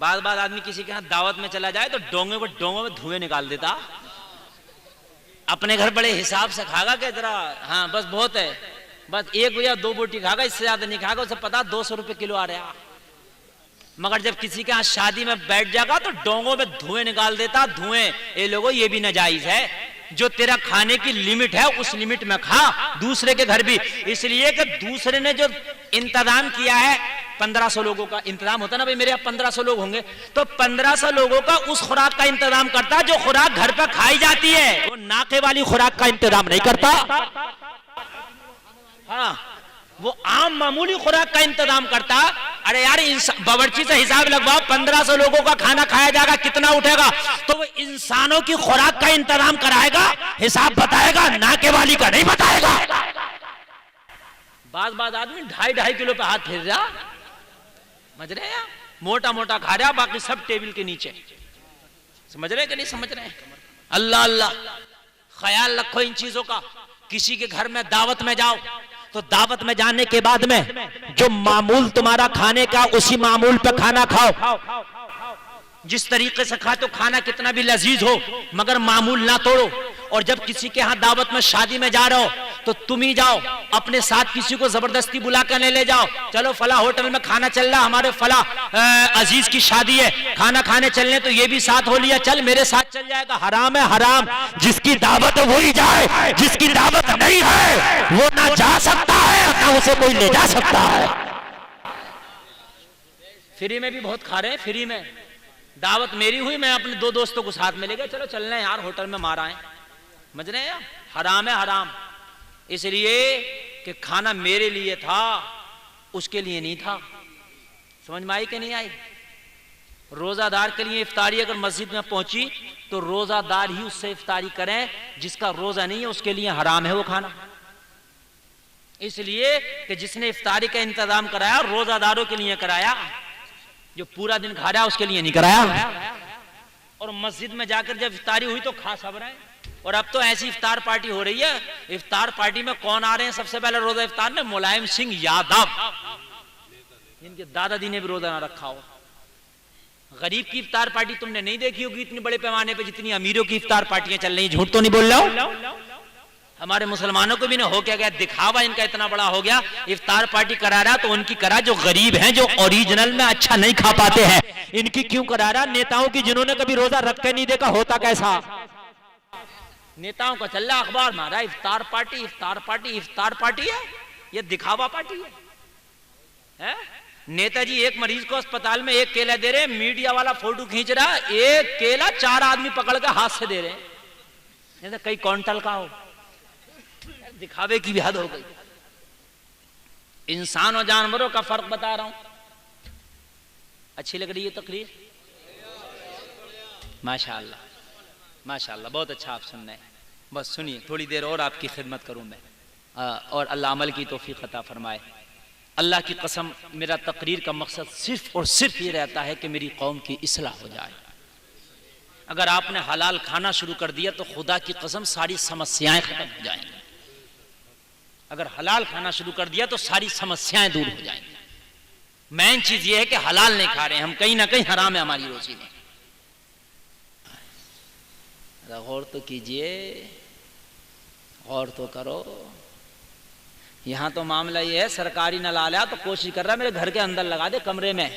بعض آدمی کسی کے ہاں دعوت میں چلا جائے تو ڈونگوں میں دھوئیں نکال دیتا. اپنے گھر بڑے حساب سے کھا گا کہ ذرا ہاں بس بہت ہے, بس ایک یا دو بوٹی کھا گا, اس سے زیادہ نہیں کھا گا. اسے پتا 200 روپے کلو آ رہا. مگر جب کسی کے ہاں شادی میں بیٹھ جائے گا تو ڈونگوں میں دھوئیں نکال دیتا. دھوئیں اے لوگوں یہ بھی ناجائز ہے. جو تیرا کھانے کی لمٹ ہے اس لمٹ میں کھا, دوسرے کے گھر بھی. اس لیے کہ دوسرے نے جو انتظام کیا ہے 1500 لوگوں کا انتظام ہوتا ہے نا بھائی, میرے یہاں 1500 لوگ ہوں گے تو 1500 لوگوں کا اس خوراک کا انتظام کرتا جو خوراک گھر پہ کھائی جاتی ہے. وہ ناقے والی خوراک کا انتظام نہیں کرتا. ہاں وہ عام معمولی خوراک کا انتظام کرتا. ارے یار باورچی سے حساب لگواؤ, 1500 لوگوں کا کھانا کھایا جائے گا, کتنا اٹھے گا؟ تو وہ انسانوں کی خوراک کا انتظام کرائے گا, حساب بتائے گا, ناکے والی کا نہیں بتائے گا. بعض آدمی 2.5 کلو پہ ہاتھ پھیر رہا, سمجھ رہے ہیں, موٹا موٹا کھا رہا, باقی سب ٹیبل کے نیچے. سمجھ رہے کہ نہیں سمجھ رہے ہیں؟ اللہ اللہ, خیال رکھو ان چیزوں کا. کسی کے گھر میں دعوت میں جاؤ تو دعوت میں جانے کے بعد میں جو معمول تمہارا کھانے کا اسی معمول پہ کھانا کھاؤ. جس طریقے سے کھاتے ہو کھانا کتنا بھی لذیذ ہو مگر معمول نہ توڑو. اور جب کسی کے ہاں دعوت میں شادی میں جا رہے ہو تو تم ہی جاؤ, اپنے ساتھ کسی کو زبردستی بلا کر لے جاؤ. چلو فلاں ہوٹل میں کھانا چل رہا, ہمارے فلاں عزیز کی شادی ہے, کھانا کھانے چلنے تو یہ بھی ساتھ ہو لیا, چل میرے ساتھ چل جائے گا. حرام ہے حرام. جس کی دعوت ہے وہی جائے, جس کی دعوت نہیں ہے وہ نہ جا سکتا ہے نہ اسے کوئی لے جا سکتا ہے. فری میں بھی بہت کھا رہے ہیں. فری میں دعوت میری ہوئی, میں اپنے 2 دوستوں کو ساتھ میں لے گیا, چلو چلنا ہے یار ہوٹل میں مار آئیں. سمجھ رہے ہیں؟ حرام ہے حرام. اس لیے کہ کھانا میرے لیے تھا, اس کے لیے نہیں تھا. سمجھ میں آئی کہ نہیں آئی؟ روزہ دار کے لیے افطاری اگر مسجد میں پہنچی تو روزہ دار ہی اس سے افطاری کریں, جس کا روزہ نہیں ہے اس کے لیے حرام ہے وہ کھانا. اس لیے کہ جس نے افطاری کا انتظام کرایا روزہ داروں کے لیے کرایا, جو پورا دن کھا رہا اس کے لیے نہیں کرایا. اور مسجد میں جا کر جب افطاری ہوئی تو کھا سب رہے. اور اب تو ایسی افطار پارٹی ہو رہی ہے, افطار پارٹی میں کون آ رہے ہیں سب سے پہلے روزہ افطار میں؟ ملائم سنگھ یادو, جن کے دادا دی نے بھی روزہ نہ رکھا ہو. غریب کی افطار پارٹی تم نے نہیں دیکھی ہوگی اتنے بڑے پیمانے پہ جتنی امیروں کی افطار پارٹیاں چل رہی ہیں. جھوٹ تو نہیں بول رہا ہوں؟ ہمارے مسلمانوں کو بھی نہ ہو کیا گیا, دکھاوا ان کا اتنا بڑا ہو گیا. افطار پارٹی کرا رہا تو ان کی کرا جو غریب ہیں, جو اوریجنل میں اچھا نہیں کھا پاتے ہیں, ان کی کیوں کرا رہا؟ نیتاؤں کی جنہوں نے کبھی روزہ رکھ کے نہیں دیکھا ہوتا کیسا. نیتاؤں کا چل رہا اخبار مارا افطار پارٹی افطار پارٹی. افطار پارٹی ہے یہ دکھاوا پارٹی ہے. نیتا جی ایک مریض کو اسپتال میں 1 کیلا دے رہے, میڈیا والا فوٹو کھینچ رہا, 1 کیلا 4 آدمی پکڑ کے ہاتھ سے دے رہے ہیں, کئی کونٹل کا ہو. دکھاوے کی بھی حد ہو گئی. انسان اور جانوروں کا فرق بتا رہا ہوں. اچھی لگ رہی ہے تقریر؟ ماشاءاللہ ماشاءاللہ, بہت اچھا آپ سن رہے ہیں. بس سنیے تھوڑی دیر اور آپ کی خدمت کروں میں, اور اللہ عمل کی توفیق عطا فرمائے. اللہ کی قسم میرا تقریر کا مقصد صرف اور صرف یہ رہتا ہے کہ میری قوم کی اصلاح ہو جائے. اگر آپ نے حلال کھانا شروع کر دیا تو خدا کی قسم ساری سمسیائیں ختم ہو جائیں گی. اگر حلال کھانا شروع کر دیا تو ساری سمسیائیں دور ہو جائیں گی. مین چیز یہ ہے کہ حلال نہیں کھا رہے ہیں ہم, کہیں نہ کہیں حرام ہے ہماری روزی میں. غور تو کیجئے, غور تو کرو. یہاں تو معاملہ یہ ہے سرکاری نل آ رہا تو کوشش کر رہا ہے میرے گھر کے اندر لگا دے کمرے میں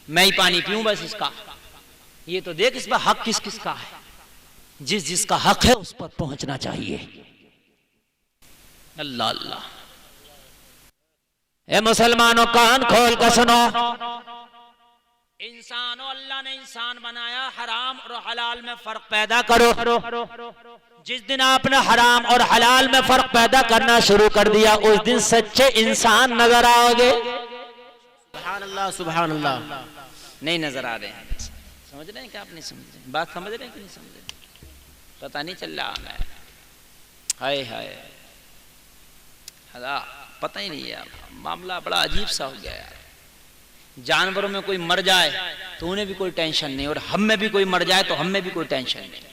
ہی پانی پیوں بس اس کا. یہ تو دیکھ اس میں حق کس کس کا ہے, جس جس کا حق ہے اس پر پہنچنا چاہیے. اللہ اللہ. اے مسلمانوں کان کھول کر سنو, انسانوں اللہ نے انسان بنایا, حرام اور حلال میں فرق پیدا کرو. جس دن آپ نے حرام اور حلال میں فرق پیدا کرنا شروع کر دیا اس دن سچے انسان نظر آؤ گے. سبحان اللہ سبحان اللہ. نہیں نظر آ رہے ہیں. سمجھ رہے ہیں کہ آپ نہیں سمجھ رہے؟ بات سمجھ رہے ہیں کہ نہیں سمجھ رہے؟ پتہ نہیں چل رہا ہے. ہائے ہائے, پتہ ہی نہیں ہے. معاملہ بڑا عجیب سا ہو گیا یار. جانوروں میں کوئی مر جائے تو انہیں بھی کوئی ٹینشن نہیں, اور ہم میں بھی کوئی مر جائے تو ہم میں بھی کوئی ٹینشن نہیں.